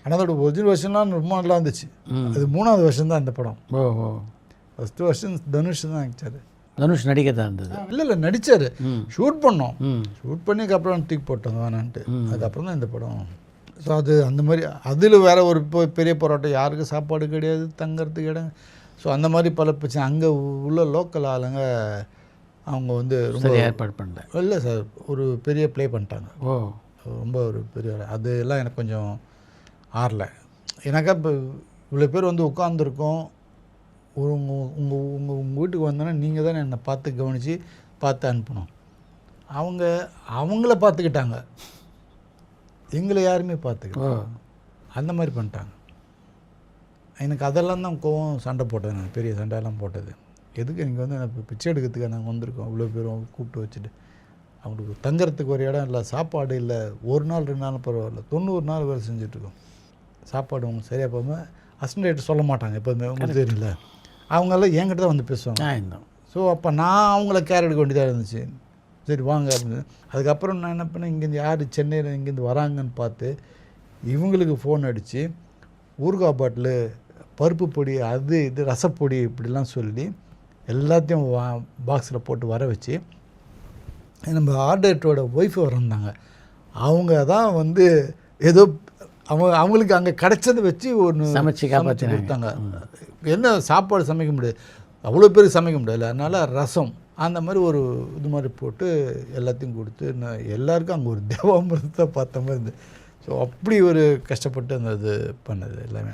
ஆனால் அதோட ஒரிஜினல் வருஷன்லாம் ரொம்ப நல்லா இருந்துச்சு. அது 3வது வருஷம் தான் இந்த படம். ஓஹோ. ஃபஸ்ட்டு வருஷம் தனுஷ் தான் நடித்தார். தனுஷ் நடிக்க தான் இருந்தது. இல்லை நடித்தார், ஷூட் பண்ணோம். ஷூட் பண்ணிக்கப்புறம் தூக்கி போட்டோம் வேணான்ட்டு. அதுக்கப்புறம் தான் இந்த படம். ஸோ அது அந்த மாதிரி அதில் வேறு ஒரு பெரிய போராட்டம், யாருக்கு சாப்பாடு கிடையாது, தங்கிறதுக்கு இடம். ஸோ அந்த மாதிரி பல பிரச்சனை. அங்கே உள்ள லோக்கல் ஆளுங்க அவங்க வந்து ரொம்ப ஏற்பாடு பண்ணல. இல்லை சார், ஒரு பெரிய ப்ளே பண்ணிட்டாங்க. ஓ, ரொம்ப ஒரு பெரிய அது எல்லாம் எனக்கு கொஞ்சம் ஆறல. எனக்கா இப்போ இவ்வளோ பேர் வந்து உட்காந்துருக்கோம், உங்கள் வீட்டுக்கு வந்தோன்னா நீங்கள் தானே என்னை பார்த்து கவனித்து பார்த்து அனுப்பணும். அவங்கள பார்த்துக்கிட்டாங்க, எங்களை யாருமே பார்த்துக்கிட்டோம். அந்த மாதிரி பண்ணிட்டாங்க. எனக்கு அதெல்லாம் தான் கோவம், சண்டை போட்டது. நான் பெரிய சண்டையெல்லாம் போட்டது. எதுக்கு நீங்கள் வந்து எனக்கு பிச்சை எடுக்கிறதுக்காக நாங்கள் வந்திருக்கோம், இவ்வளோ பேரும் கூப்பிட்டு வச்சுட்டு. அவங்களுக்கு தங்குறதுக்கு ஒரு இடம் இல்லை, சாப்பாடு இல்லை. 1 நாள் 2 நாள் பரவாயில்ல, 90 நாள் வேலை செஞ்சுட்ருக்கோம். சாப்பாடு அவங்க சரியாக போகாமல் அசன்டேட்டு சொல்ல மாட்டாங்க எப்போதுமே, உங்களுக்கு தெரியல. அவங்கெல்லாம் என்கிட்ட தான் வந்து பேசுவாங்க. ஸோ அப்போ நான் அவங்கள கேர் எடுக்க வேண்டியதாக இருந்துச்சு. சரி வாங்க அப்படின்னு. அதுக்கப்புறம் நான் என்ன பண்ணேன், இங்கேருந்து யார் சென்னையில் இங்கேருந்து வராங்கன்னு பார்த்து இவங்களுக்கு ஃபோன் அடித்து ஊறுகாய் பாட்டிலு, பருப்பு பொடி, அது இது ரசப்பொடி இப்படிலாம் சொல்லி எல்லாத்தையும் பாக்ஸில் போட்டு வர வச்சு, நம்ம ஆர்டர்ட்டோட ஒய்ஃபு வந்திருந்தாங்க. அவங்க தான் வந்து ஏதோ அவங்களுக்கு அங்கே கிடச்சதை வச்சு ஒன்று சமைச்சு காப்பாற்றி கொடுத்தாங்க. என்ன சாப்பாடு சமைக்க முடியாது, அவ்வளோ பேருக்கு சமைக்க முடியல. அதனால் ரசம் அந்த மாதிரி ஒரு இது மாதிரி போட்டு எல்லாத்தையும் கொடுத்து நான் எல்லாருக்கும் அங்கே ஒரு தேவாமிரதத்தை பார்த்த மாதிரி இருந்து. ஸோ அப்படி ஒரு கஷ்டப்பட்டு அந்த இது பண்ணது எல்லாமே.